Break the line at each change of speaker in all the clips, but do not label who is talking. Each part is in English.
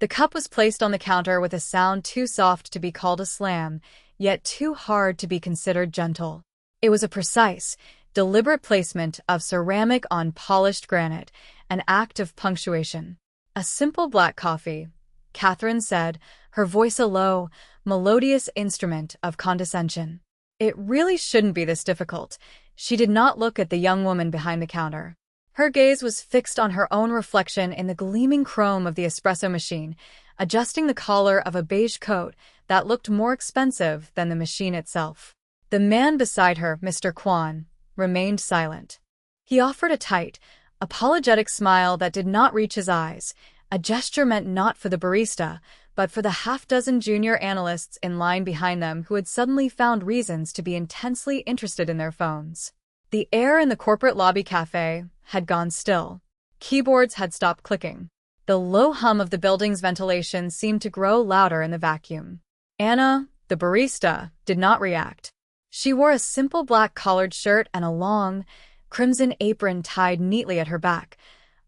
The cup was placed on the counter with a sound too soft to be called a slam, yet too hard to be considered gentle. It was a precise, deliberate placement of ceramic on polished granite, an act of punctuation. "A simple black coffee," Catherine said, her voice a low, melodious instrument of condescension. "It really shouldn't be this difficult." She did not look at the young woman behind the counter. Her gaze was fixed on her own reflection in the gleaming chrome of the espresso machine, adjusting the collar of a beige coat that looked more expensive than the machine itself. The man beside her, Mr. Kwan, remained silent. He offered a tight, apologetic smile that did not reach his eyes, a gesture meant not for the barista, but for the half-dozen junior analysts in line behind them who had suddenly found reasons to be intensely interested in their phones. The air in the corporate lobby cafe had gone still. Keyboards had stopped clicking. The low hum of the building's ventilation seemed to grow louder in the vacuum. Anna, the barista, did not react. She wore a simple black collared shirt and a long, crimson apron tied neatly at her back,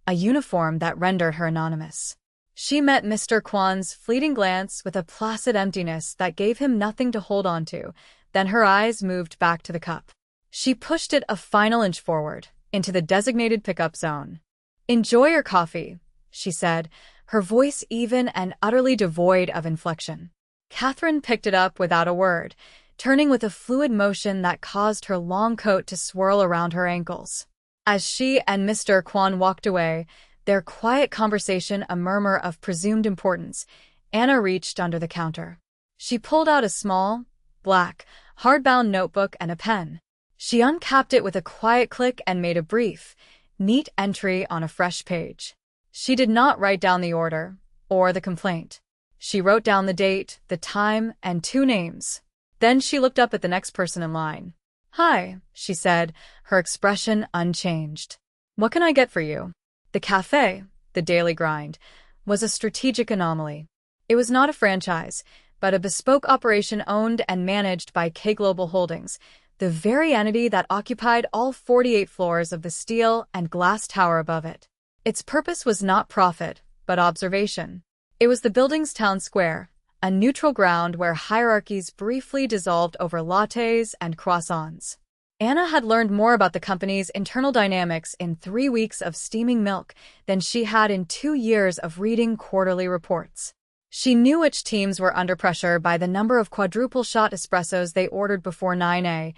a uniform that rendered her anonymous. She met Mr. Kwan's fleeting glance with a placid emptiness that gave him nothing to hold on to, then her eyes moved back to the cup. She pushed it a final inch forward, into the designated pickup zone. "Enjoy your coffee," she said, her voice even and utterly devoid of inflection. Catherine picked it up without a word, turning with a fluid motion that caused her long coat to swirl around her ankles. As she and Mr. Kwan walked away, their quiet conversation a murmur of presumed importance, Anna reached under the counter. She pulled out a small, black, hardbound notebook and a pen. She uncapped it with a quiet click and made a brief, neat entry on a fresh page. She did not write down the order, or the complaint. She wrote down the date, the time, and 2 names. Then she looked up at the next person in line. "Hi," she said, her expression unchanged. "What can I get for you?" The cafe, the Daily Grind, was a strategic anomaly. It was not a franchise, but a bespoke operation owned and managed by K Global Holdings, the very entity that occupied all 48 floors of the steel and glass tower above it. Its purpose was not profit, but observation. It was the building's town square, a neutral ground where hierarchies briefly dissolved over lattes and croissants. Anna had learned more about the company's internal dynamics in 3 weeks of steaming milk than she had in 2 years of reading quarterly reports. She knew which teams were under pressure by the number of quadruple-shot espressos they ordered before 9 a,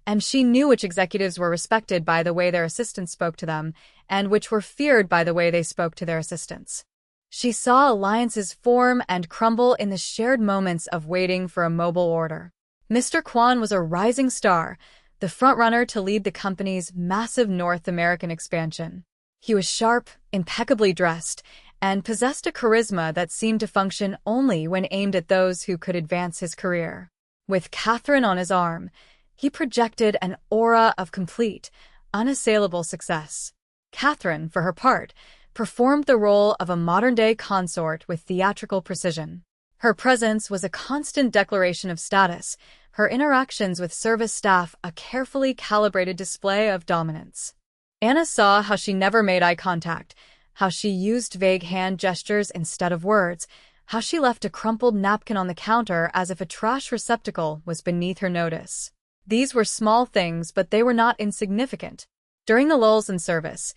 and she knew which executives were respected by the way their assistants spoke to them, and which were feared by the way they spoke to their assistants. She saw alliances form and crumble in the shared moments of waiting for a mobile order. Mr. Kwan was a rising star, the frontrunner to lead the company's massive North American expansion. He was sharp, impeccably dressed, and possessed a charisma that seemed to function only when aimed at those who could advance his career. With Catherine on his arm, he projected an aura of complete, unassailable success. Catherine, for her part, performed the role of a modern-day consort with theatrical precision. Her presence was a constant declaration of status, her interactions with service staff a carefully calibrated display of dominance. Anna saw how she never made eye contact, how she used vague hand gestures instead of words, how she left a crumpled napkin on the counter as if a trash receptacle was beneath her notice. These were small things, but they were not insignificant. During the lulls in service,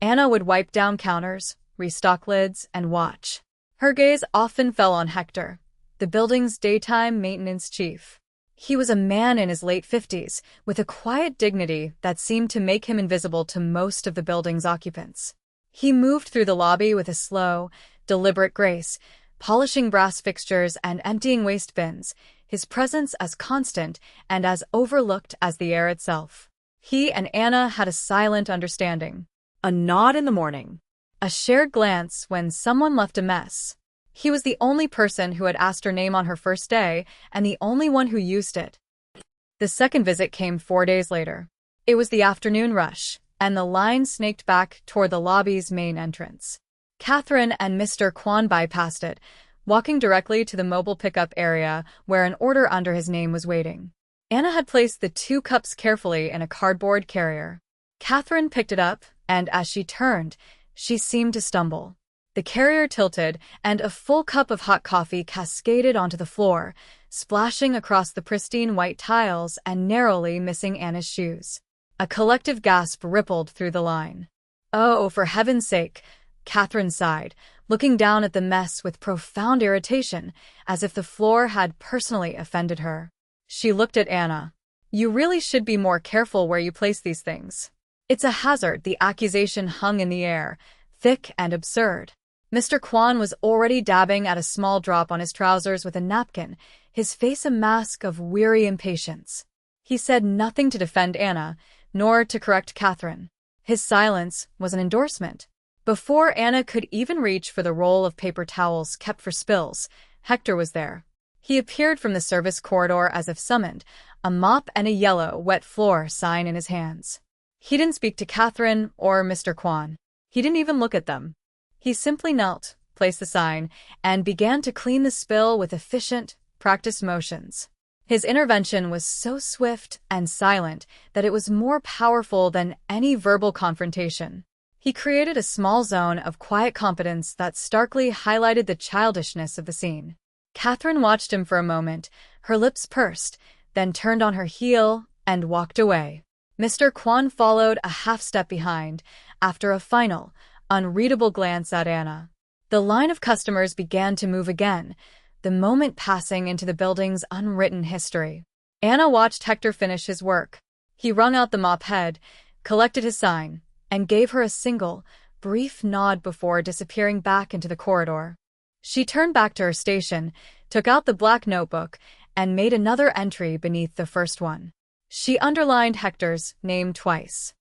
Anna would wipe down counters, restock lids, and watch. Her gaze often fell on Hector, the building's daytime maintenance chief. He was a man in his late 50s, with a quiet dignity that seemed to make him invisible to most of the building's occupants. He moved through the lobby with a slow, deliberate grace, polishing brass fixtures and emptying waste bins, his presence as constant and as overlooked as the air itself. He and Anna had a silent understanding. A nod in the morning. A shared glance when someone left a mess. He was the only person who had asked her name on her first day, and the only one who used it. The second visit came 4 days later. It was the afternoon rush, and the line snaked back toward the lobby's main entrance. Catherine and Mr. Kwan bypassed it, walking directly to the mobile pickup area where an order under his name was waiting. Anna had placed the 2 cups carefully in a cardboard carrier. Catherine picked it up, and as she turned, she seemed to stumble. The carrier tilted, and a full cup of hot coffee cascaded onto the floor, splashing across the pristine white tiles and narrowly missing Anna's shoes. A collective gasp rippled through the line. "Oh, for heaven's sake," Catherine sighed, looking down at the mess with profound irritation, as if the floor had personally offended her. She looked at Anna. "You really should be more careful where you place these things. It's a hazard." The accusation hung in the air, thick and absurd. Mr. Kwan was already dabbing at a small drop on his trousers with a napkin, his face a mask of weary impatience. He said nothing to defend Anna, nor to correct Catherine. His silence was an endorsement. Before Anna could even reach for the roll of paper towels kept for spills, Hector was there. He appeared from the service corridor as if summoned, a mop and a yellow, wet floor sign in his hands. He didn't speak to Catherine or Mr. Kwan. He didn't even look at them. He simply knelt, placed the sign, and began to clean the spill with efficient, practiced motions. His intervention was so swift and silent that it was more powerful than any verbal confrontation. He created a small zone of quiet competence that starkly highlighted the childishness of the scene. Catherine watched him for a moment, her lips pursed, then turned on her heel and walked away. Mr. Kwan followed a half-step behind, after a final, unreadable glance at Anna. The line of customers began to move again, the moment passing into the building's unwritten history. Anna watched Hector finish his work. He wrung out the mop head, collected his sign, and gave her a single, brief nod before disappearing back into the corridor. She turned back to her station, took out the black notebook, and made another entry beneath the first one. She underlined Hector's name twice.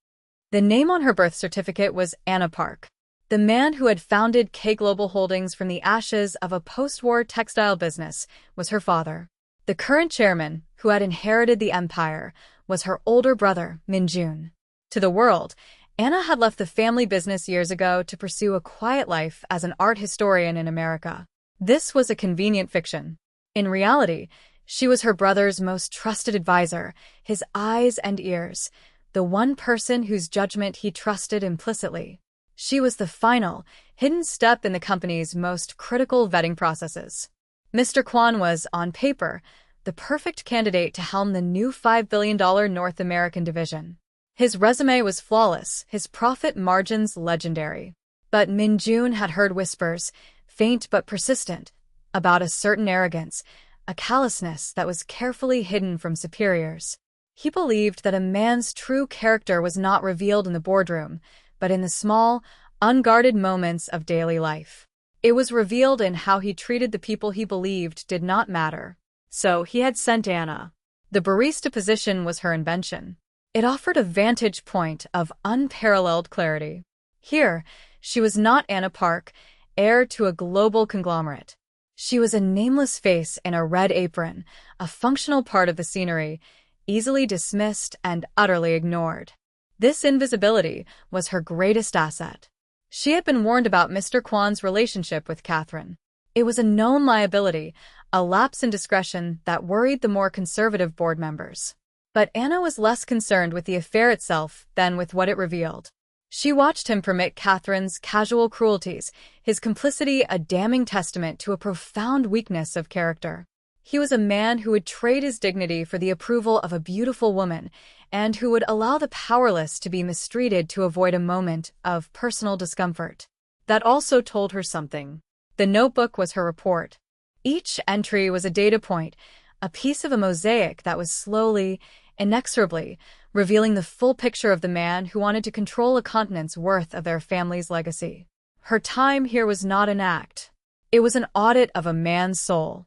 The name on her birth certificate was Anna Park. The man who had founded K Global Holdings from the ashes of a post-war textile business was her father. The current chairman, who had inherited the empire, was her older brother, Min-jun. To the world, Anna had left the family business years ago to pursue a quiet life as an art historian in America. This was a convenient fiction. In reality, she was her brother's most trusted advisor, his eyes and ears, the one person whose judgment he trusted implicitly. She was the final, hidden step in the company's most critical vetting processes. Mr. Kwan was, on paper, the perfect candidate to helm the new $5 billion North American division. His resume was flawless, his profit margins legendary. But Min-jun had heard whispers, faint but persistent, about a certain arrogance, a callousness that was carefully hidden from superiors. He believed that a man's true character was not revealed in the boardroom, but in the small, unguarded moments of daily life. It was revealed in how he treated the people he believed did not matter. So he had sent Anna. The barista position was her invention. It offered a vantage point of unparalleled clarity. Here, she was not Anna Park, heir to a global conglomerate. She was a nameless face in a red apron, a functional part of the scenery, easily dismissed and utterly ignored. This invisibility was her greatest asset. She had been warned about Mr. Kwan's relationship with Catherine. It was a known liability, a lapse in discretion that worried the more conservative board members. But Anna was less concerned with the affair itself than with what it revealed. She watched him permit Catherine's casual cruelties, his complicity a damning testament to a profound weakness of character. He was a man who would trade his dignity for the approval of a beautiful woman, and who would allow the powerless to be mistreated to avoid a moment of personal discomfort. That also told her something. The notebook was her report. Each entry was a data point, a piece of a mosaic that was slowly, inexorably, revealing the full picture of the man who wanted to control a continent's worth of their family's legacy. Her time here was not an act. It was an audit of a man's soul.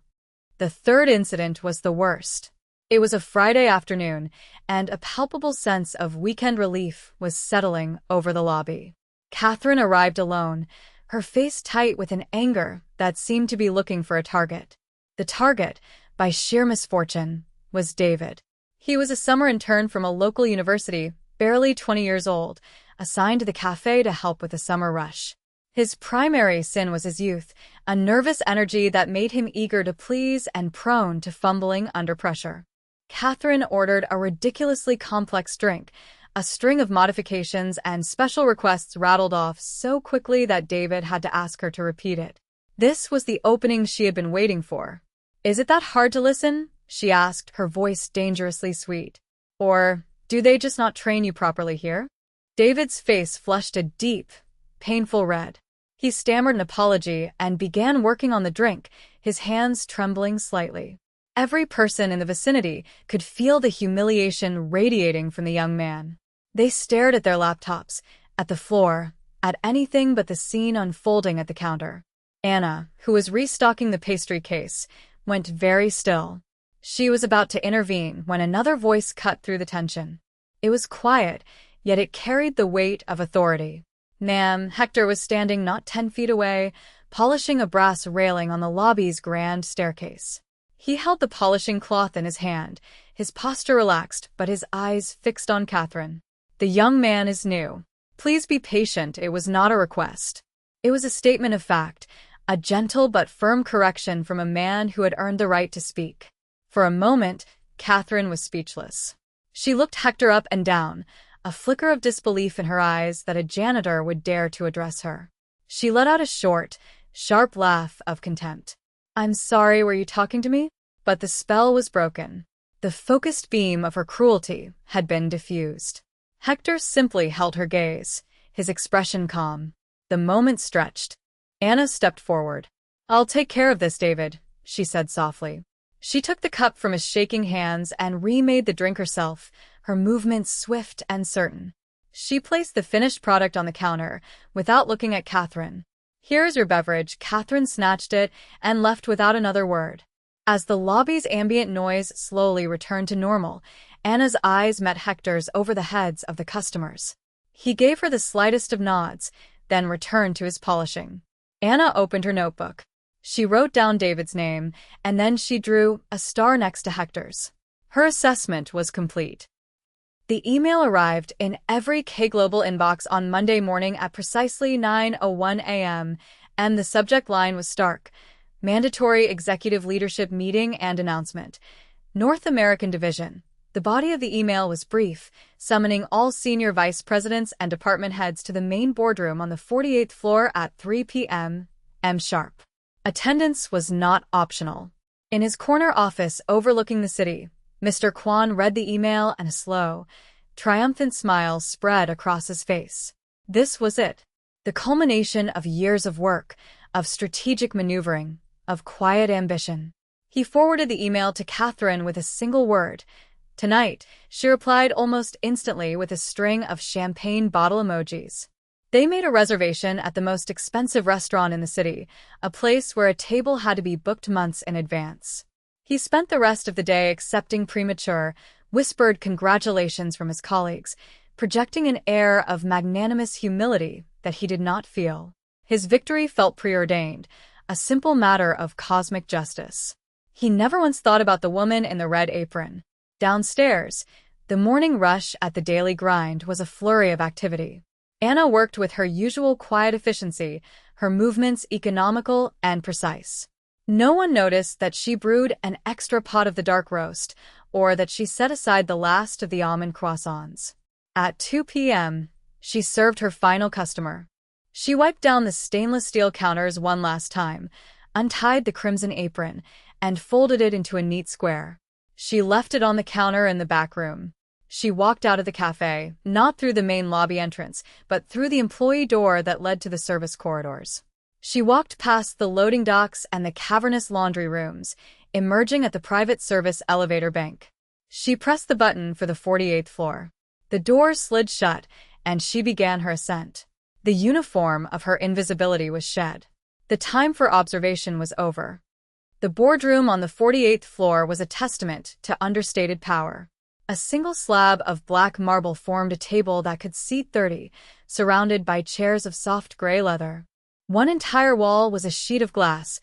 The third incident was the worst. It was a Friday afternoon, and a palpable sense of weekend relief was settling over the lobby. Catherine arrived alone, her face tight with an anger that seemed to be looking for a target. The target, by sheer misfortune, was David. He was a summer intern from a local university, barely 20 years old, assigned to the cafe to help with the summer rush. His primary sin was his youth, a nervous energy that made him eager to please and prone to fumbling under pressure. Catherine ordered a ridiculously complex drink, A string of modifications and special requests rattled off so quickly that David had to ask her to repeat it. This was the opening she had been waiting for. "Is it that hard to listen?" she asked, her voice dangerously sweet. "Or do they just not train you properly here?" David's face flushed a deep, painful red. He stammered an apology and began working on the drink, his hands trembling slightly. Every person in the vicinity could feel the humiliation radiating from the young man. They stared at their laptops, at the floor, at anything but the scene unfolding at the counter. Anna, who was restocking the pastry case, went very still. She was about to intervene when another voice cut through the tension. It was quiet, yet it carried the weight of authority. "Ma'am," Hector was standing not 10 feet away, polishing a brass railing on the lobby's grand staircase. He held the polishing cloth in his hand, his posture relaxed, but his eyes fixed on Catherine. "The young man is new. Please be patient." It was not a request. It was a statement of fact, a gentle but firm correction from a man who had earned the right to speak. For a moment, Catherine was speechless. She looked Hector up and down, a flicker of disbelief in her eyes that a janitor would dare to address her. She let out a short, sharp laugh of contempt. "I'm sorry, were you talking to me?" But the spell was broken. The focused beam of her cruelty had been diffused. Hector simply held her gaze, his expression calm. The moment stretched. Anna stepped forward. "I'll take care of this, David," she said softly. She took the cup from his shaking hands and remade the drink herself, her movements swift and certain. She placed the finished product on the counter, without looking at Catherine. "Here's your beverage." Catherine snatched it and left without another word. As the lobby's ambient noise slowly returned to normal, Anna's eyes met Hector's over the heads of the customers. He gave her the slightest of nods, then returned to his polishing. Anna opened her notebook. She wrote down David's name, and then she drew a star next to Hector's. Her assessment was complete. The email arrived in every K-Global inbox on Monday morning at precisely 9:01 a.m., and the subject line was stark: Mandatory Executive Leadership Meeting and Announcement. North American Division. The body of the email was brief, summoning all senior vice presidents and department heads to the main boardroom on the 48th floor at 3 p.m. sharp. Attendance was not optional. In his corner office overlooking the city, Mr. Kwan read the email and a slow, triumphant smile spread across his face. This was it. The culmination of years of work, of strategic maneuvering, of quiet ambition. He forwarded the email to Catherine with a single word. "Tonight," she replied almost instantly with a string of champagne bottle emojis. They made a reservation at the most expensive restaurant in the city, a place where a table had to be booked months in advance. He spent the rest of the day accepting premature, whispered congratulations from his colleagues, projecting an air of magnanimous humility that he did not feel. His victory felt preordained, a simple matter of cosmic justice. He never once thought about the woman in the red apron. Downstairs, the morning rush at the daily grind was a flurry of activity. Anna worked with her usual quiet efficiency, her movements economical and precise. No one noticed that she brewed an extra pot of the dark roast, or that she set aside the last of the almond croissants. At 2 p.m., she served her final customer. She wiped down the stainless steel counters one last time, untied the crimson apron, and folded it into a neat square. She left it on the counter in the back room. She walked out of the cafe, not through the main lobby entrance, but through the employee door that led to the service corridors. She walked past the loading docks and the cavernous laundry rooms, emerging at the private service elevator bank. She pressed the button for the 48th floor. The door slid shut, and she began her ascent. The uniform of her invisibility was shed. The time for observation was over. The boardroom on the 48th floor was a testament to understated power. A single slab of black marble formed a table that could seat 30, surrounded by chairs of soft gray leather. One entire wall was a sheet of glass,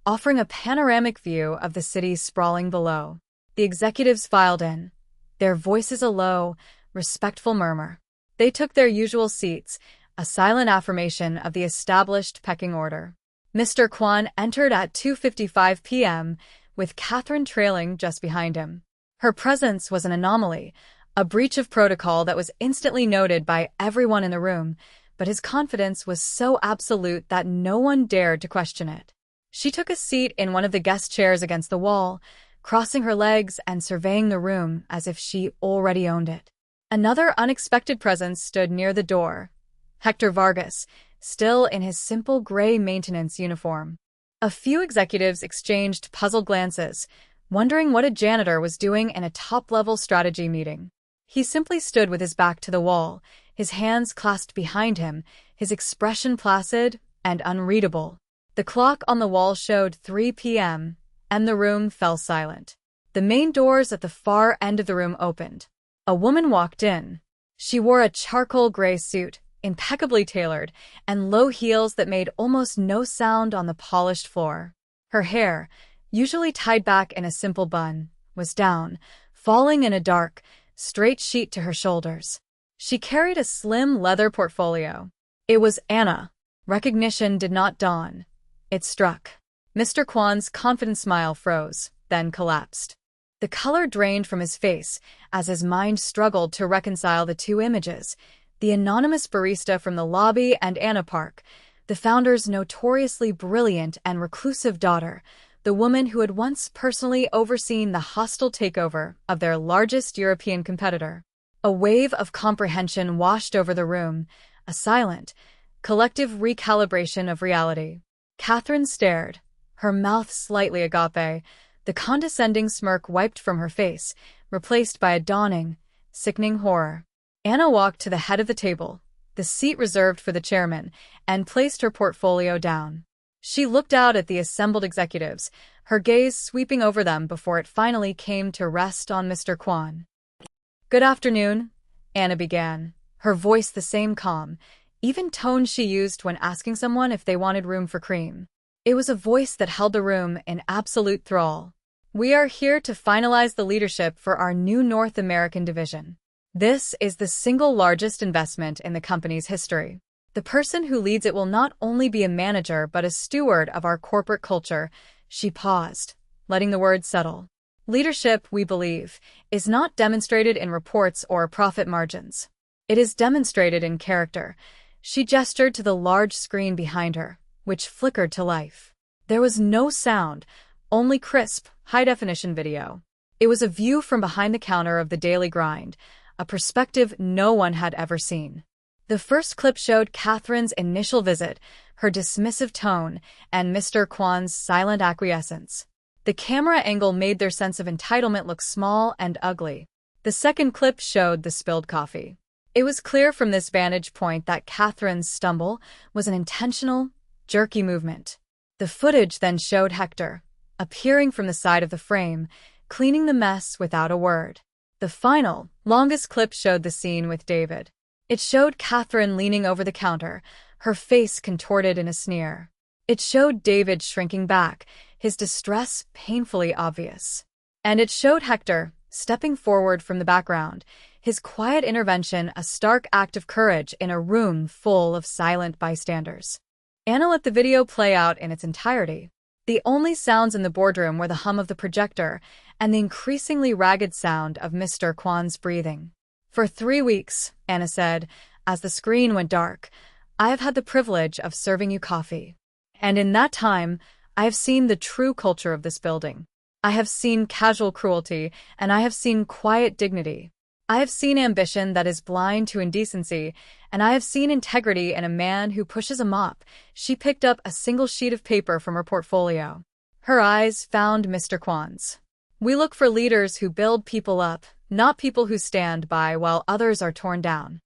offering a panoramic view of the city sprawling below. The executives filed in, their voices a low, respectful murmur. They took their usual seats, a silent affirmation of the established pecking order. Mr. Kwan entered at 2:55 p.m., with Catherine trailing just behind him. Her presence was an anomaly, A breach of protocol that was instantly noted by everyone in the room, but his confidence was so absolute that no one dared to question it. She took a seat in one of the guest chairs against the wall, crossing her legs and surveying the room as if she already owned it. Another unexpected presence stood near the door. Hector Vargas, still in his simple gray maintenance uniform. A few executives exchanged puzzled glances, wondering what a janitor was doing in a top-level strategy meeting. He simply stood with his back to the wall, his hands clasped behind him, his expression placid and unreadable. The clock on the wall showed 3 p.m., and the room fell silent. The main doors at the far end of the room opened. A woman walked in. She wore a charcoal gray suit, impeccably tailored, and low heels that made almost no sound on the polished floor. Her hair, usually tied back in a simple bun, was down, falling in a dark, straight sheet to her shoulders. She carried a slim leather portfolio. It was Anna. Recognition did not dawn. It struck. Mr. Kwan's confident smile froze, then collapsed. The color drained from his face as his mind struggled to reconcile the two images, the anonymous barista from the lobby and Anna Park, the founder's notoriously brilliant and reclusive daughter, the woman who had once personally overseen the hostile takeover of their largest European competitor. A wave of comprehension washed over the room, a silent, collective recalibration of reality. Catherine stared, her mouth slightly agape, the condescending smirk wiped from her face, replaced by a dawning, sickening horror. Anna walked to the head of the table, the seat reserved for the chairman, and placed her portfolio down. She looked out at the assembled executives, her gaze sweeping over them before it finally came to rest on Mr. Kwan. "Good afternoon," Anna began, her voice the same calm, even tone she used when asking someone if they wanted room for cream. It was a voice that held the room in absolute thrall. "We are here to finalize the leadership for our new North American division. This is the single largest investment in the company's history. The person who leads it will not only be a manager but a steward of our corporate culture." She paused, letting the words settle. "Leadership, we believe, is not demonstrated in reports or profit margins. It is demonstrated in character." She gestured to the large screen behind her, which flickered to life. There was no sound, only crisp, high-definition video. It was a view from behind the counter of the daily grind, a perspective no one had ever seen. The first clip showed Catherine's initial visit, her dismissive tone, and Mr. Kwan's silent acquiescence. The camera angle made their sense of entitlement look small and ugly. The second clip showed the spilled coffee. It was clear from this vantage point that Catherine's stumble was an intentional, jerky movement. The footage then showed Hector, appearing from the side of the frame, cleaning the mess without a word. The final, longest clip showed the scene with David. It showed Catherine leaning over the counter, her face contorted in a sneer. It showed David shrinking back, his distress painfully obvious. And it showed Hector, stepping forward from the background, his quiet intervention a stark act of courage in a room full of silent bystanders. Anna let the video play out in its entirety. The only sounds in the boardroom were the hum of the projector and the increasingly ragged sound of Mr. Kwan's breathing. "For 3 weeks," Anna said, as the screen went dark, "I have had the privilege of serving you coffee. And in that time, I have seen the true culture of this building. I have seen casual cruelty, and I have seen quiet dignity. I have seen ambition that is blind to indecency, and I have seen integrity in a man who pushes a mop." She picked up a single sheet of paper from her portfolio. Her eyes found Mr. Kwan's. "We look for leaders who build people up, not people who stand by while others are torn down."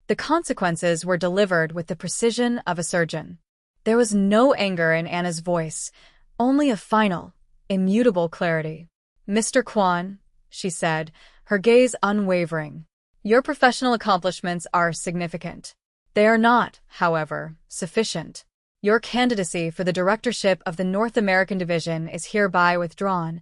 The consequences were delivered with the precision of a surgeon. There was no anger in Anna's voice, only a final, immutable clarity. "Mr. Kwan," she said, her gaze unwavering, "your professional accomplishments are significant. They are not, however, sufficient. Your candidacy for the directorship of the North American division is hereby withdrawn."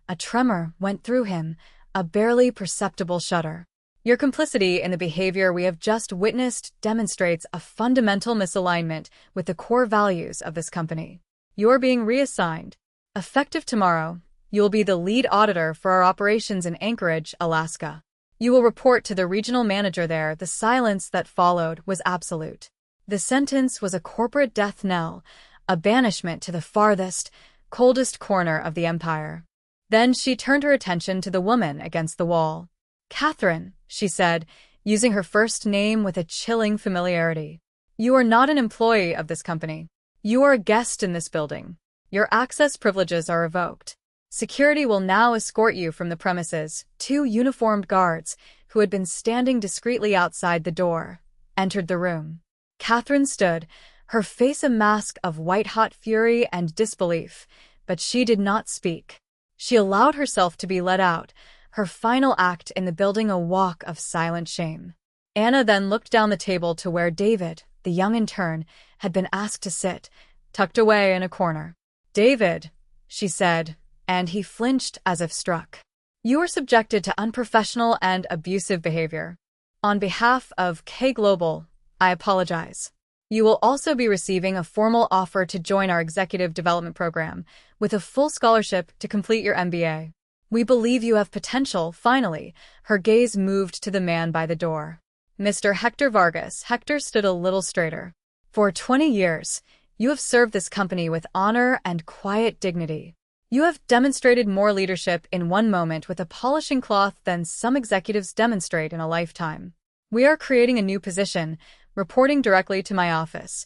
A tremor went through him, a barely perceptible shudder. "Your complicity in the behavior we have just witnessed demonstrates a fundamental misalignment with the core values of this company. You're being reassigned. Effective tomorrow, you will be the lead auditor for our operations in Anchorage, Alaska." You will report to the regional manager there." The silence that followed was absolute. The sentence was a corporate death knell, a banishment to the farthest, coldest corner of the empire. Then she turned her attention to the woman against the wall. "Catherine," she said, using her first name with a chilling familiarity. "You are not an employee of this company. You are a guest in this building. Your access privileges are revoked. Security will now escort you from the premises." Two uniformed guards, who had been standing discreetly outside the door, entered the room. Catherine stood, her face a mask of white-hot fury and disbelief, but she did not speak. She allowed herself to be led out, her final act in the building a walk of silent shame. Anna then looked down the table to where David, the young intern, had been asked to sit, tucked away in a corner. "David," she said, and he flinched as if struck. "You are subjected to unprofessional and abusive behavior. On behalf of K Global, I apologize. You will also be receiving a formal offer to join our executive development program, with a full scholarship to complete your MBA. We believe you have potential." Finally, her gaze moved to the man by the door. Mr. Hector Vargas. Hector stood a little straighter. "For 20 years, you have served this company with honor and quiet dignity. You have demonstrated more leadership in one moment with a polishing cloth than some executives demonstrate in a lifetime. We are creating a new position, reporting directly to my office,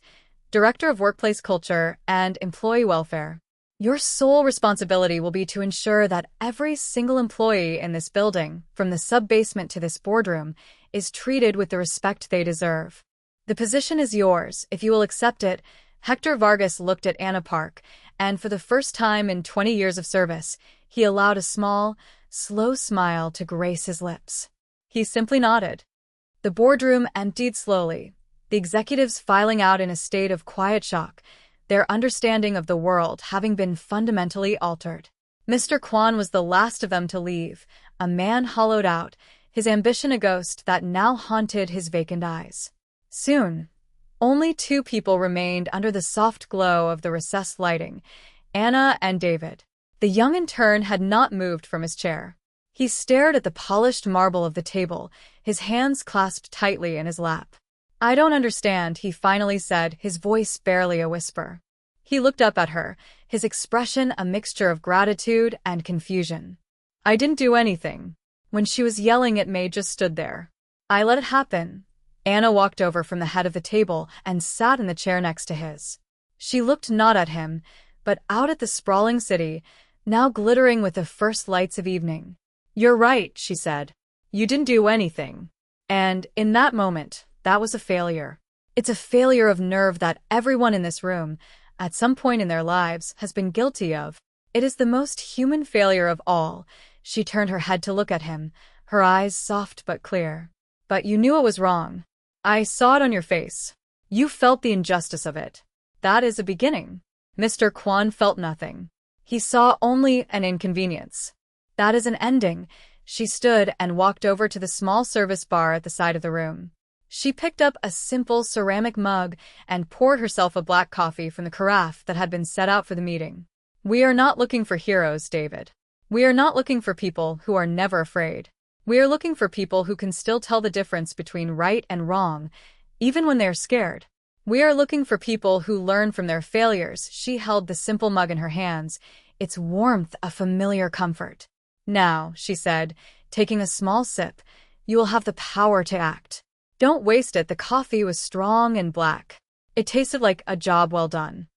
Director of Workplace Culture and Employee Welfare. Your sole responsibility will be to ensure that every single employee in this building, from the sub-basement to this boardroom, is treated with the respect they deserve. The position is yours, if you will accept it." Hector Vargas looked at Anna Park, and for the first time in 20 years of service, he allowed a small, slow smile to grace his lips. He simply nodded. The boardroom emptied slowly, the executives filing out in a state of quiet shock, their understanding of the world having been fundamentally altered. Mr. Kwan was the last of them to leave, a man hollowed out, his ambition a ghost that now haunted his vacant eyes. Soon, only two people remained under the soft glow of the recessed lighting, Anna and David. The young intern had not moved from his chair. He stared at the polished marble of the table, his hands clasped tightly in his lap. "I don't understand," he finally said, his voice barely a whisper. He looked up at her, his expression a mixture of gratitude and confusion. "I didn't do anything. When she was yelling at me, just stood there. I let it happen." Anna walked over from the head of the table and sat in the chair next to his. She looked not at him, but out at the sprawling city, now glittering with the first lights of evening. "You're right," she said. "You didn't do anything. And, in that moment, that was a failure. It's a failure of nerve that everyone in this room, at some point in their lives, has been guilty of. It is the most human failure of all." She turned her head to look at him, her eyes soft but clear. "But you knew it was wrong. I saw it on your face. You felt the injustice of it. That is a beginning." Mr. Kwan felt nothing. He saw only an inconvenience. "That is an ending." She stood and walked over to the small service bar at the side of the room. She picked up a simple ceramic mug and poured herself a black coffee from the carafe that had been set out for the meeting. "We are not looking for heroes, David. We are not looking for people who are never afraid. We are looking for people who can still tell the difference between right and wrong, even when they are scared. We are looking for people who learn from their failures." She held the simple mug in her hands, its warmth a familiar comfort. "Now," she said, taking a small sip, "you will have the power to act. Don't waste it." The coffee was strong and black. It tasted like a job well done.